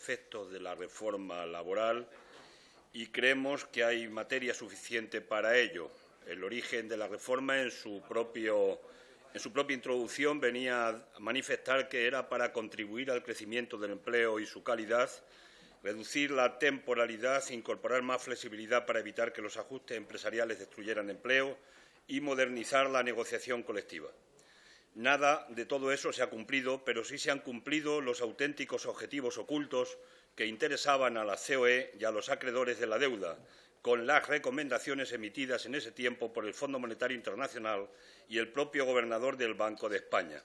efectos de la reforma laboral y creemos que hay materia suficiente para ello. El origen de la reforma en su propia introducción venía a manifestar que era para contribuir al crecimiento del empleo y su calidad, reducir la temporalidad, incorporar más flexibilidad para evitar que los ajustes empresariales destruyeran empleo y modernizar la negociación colectiva. Nada de todo eso se ha cumplido, pero sí se han cumplido los auténticos objetivos ocultos que interesaban a la COE y a los acreedores de la deuda, con las recomendaciones emitidas en ese tiempo por el Fondo Monetario Internacional y el propio gobernador del Banco de España.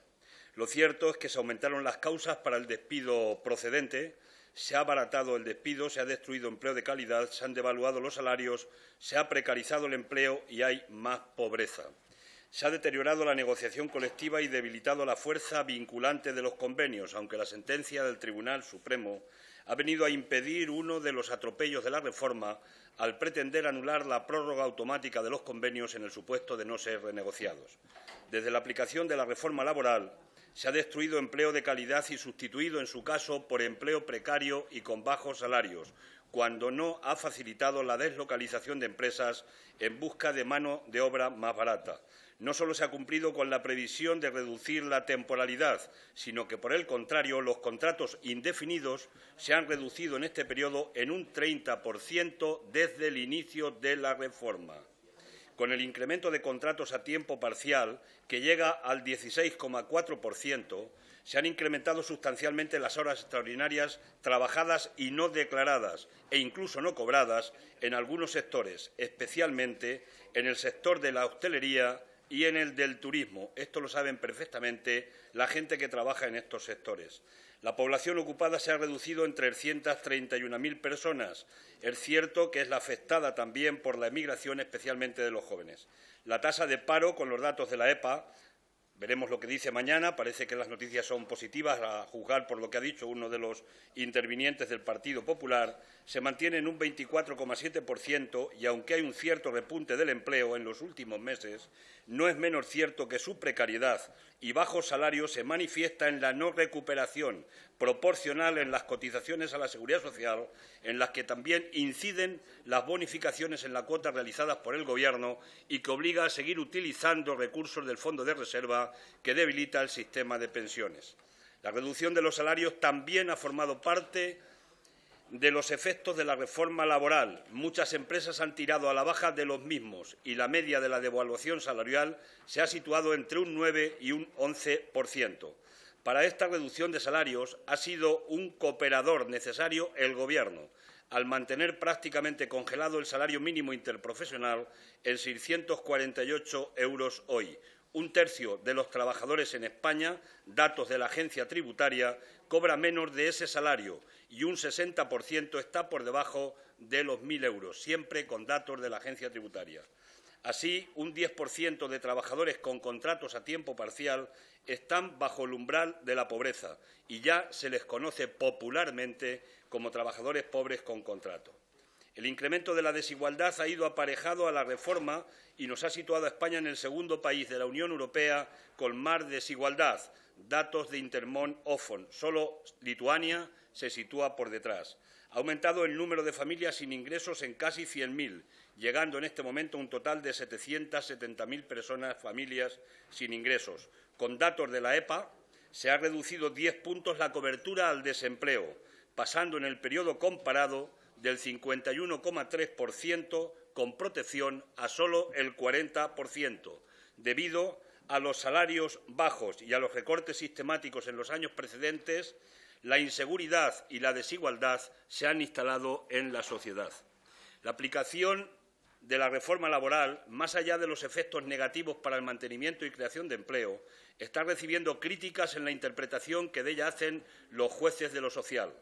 Lo cierto es que se aumentaron las causas para el despido procedente, se ha abaratado el despido, se ha destruido empleo de calidad, se han devaluado los salarios, se ha precarizado el empleo y hay más pobreza. Se ha deteriorado la negociación colectiva y debilitado la fuerza vinculante de los convenios, aunque la sentencia del Tribunal Supremo ha venido a impedir uno de los atropellos de la reforma al pretender anular la prórroga automática de los convenios en el supuesto de no ser renegociados. Desde la aplicación de la reforma laboral se ha destruido empleo de calidad y sustituido, en su caso, por empleo precario y con bajos salarios, cuando no ha facilitado la deslocalización de empresas en busca de mano de obra más barata. No solo se ha cumplido con la previsión de reducir la temporalidad, sino que, por el contrario, los contratos indefinidos se han reducido en este periodo en un 30% desde el inicio de la reforma. Con el incremento de contratos a tiempo parcial, que llega al 16,4%, se han incrementado sustancialmente las horas extraordinarias trabajadas y no declaradas e incluso no cobradas en algunos sectores, especialmente en el sector de la hostelería y en el del turismo. Esto lo saben perfectamente la gente que trabaja en estos sectores. La población ocupada se ha reducido en 331.000 personas. Es cierto que es la afectada también por la emigración, especialmente de los jóvenes. La tasa de paro, con los datos de la EPA, veremos lo que dice mañana. Parece que las noticias son positivas, a juzgar por lo que ha dicho uno de los intervinientes del Partido Popular. Se mantiene en un 24,7% y, aunque hay un cierto repunte del empleo en los últimos meses, no es menos cierto que su precariedad y bajos salarios se manifiesta en la no recuperación proporcional en las cotizaciones a la Seguridad Social, en las que también inciden las bonificaciones en la cuota realizadas por el Gobierno y que obliga a seguir utilizando recursos del Fondo de Reserva que debilita el sistema de pensiones. La reducción de los salarios también ha formado parte de los efectos de la reforma laboral. Muchas empresas han tirado a la baja de los mismos y la media de la devaluación salarial se ha situado entre un 9 y un 11%. Para esta reducción de salarios ha sido un cooperador necesario el Gobierno, al mantener prácticamente congelado el salario mínimo interprofesional en 648 euros hoy. Un tercio de los trabajadores en España, datos de la agencia tributaria, cobra menos de ese salario y un 60% está por debajo de los 1.000 euros, siempre con datos de la agencia tributaria. Así, un 10% de trabajadores con contratos a tiempo parcial están bajo el umbral de la pobreza y ya se les conoce popularmente como trabajadores pobres con contrato. El incremento de la desigualdad ha ido aparejado a la reforma y nos ha situado a España en el segundo país de la Unión Europea con más desigualdad. Datos de Intermón Ofon. Solo Lituania se sitúa por detrás. Ha aumentado el número de familias sin ingresos en casi 100.000, llegando en este momento a un total de 770.000 personas, familias sin ingresos. Con datos de la EPA, se ha reducido 10 puntos la cobertura al desempleo, pasando en el periodo comparado del 51,3% con protección a solo el 40%, debido a los salarios bajos y a los recortes sistemáticos en los años precedentes. La inseguridad y la desigualdad se han instalado en la sociedad. La aplicación de la reforma laboral, más allá de los efectos negativos para el mantenimiento y creación de empleo, está recibiendo críticas en la interpretación que de ella hacen los jueces de lo social.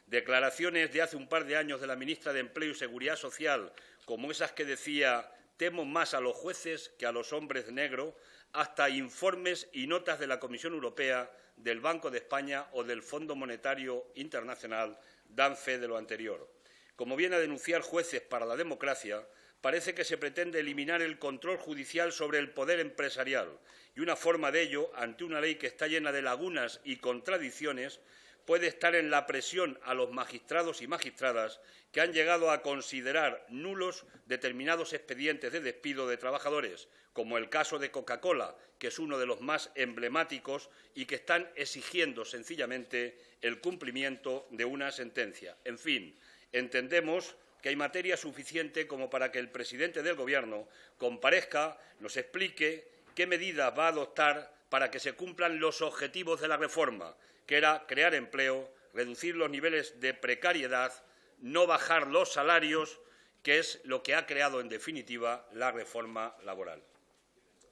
Declaraciones de hace un par de años de la ministra de Empleo y Seguridad Social, como esas que decía «temo más a los jueces que a los hombres de negro», hasta informes y notas de la Comisión Europea, del Banco de España o del Fondo Monetario Internacional dan fe de lo anterior. Como viene a denunciar Jueces para la Democracia, parece que se pretende eliminar el control judicial sobre el poder empresarial y una forma de ello, ante una ley que está llena de lagunas y contradicciones, puede estar en la presión a los magistrados y magistradas que han llegado a considerar nulos determinados expedientes de despido de trabajadores, como el caso de Coca-Cola, que es uno de los más emblemáticos y que están exigiendo sencillamente el cumplimiento de una sentencia. En fin, entendemos que hay materia suficiente como para que el presidente del Gobierno comparezca, nos explique qué medidas va a adoptar para que se cumplan los objetivos de la reforma, que era crear empleo, reducir los niveles de precariedad, no bajar los salarios, que es lo que ha creado, en definitiva, la reforma laboral.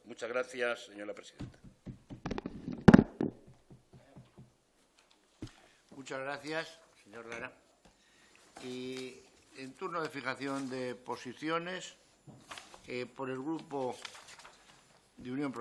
Muchas gracias, señora presidenta. Muchas gracias, señor Lara. Y en turno de fijación de posiciones, por el Grupo de Unión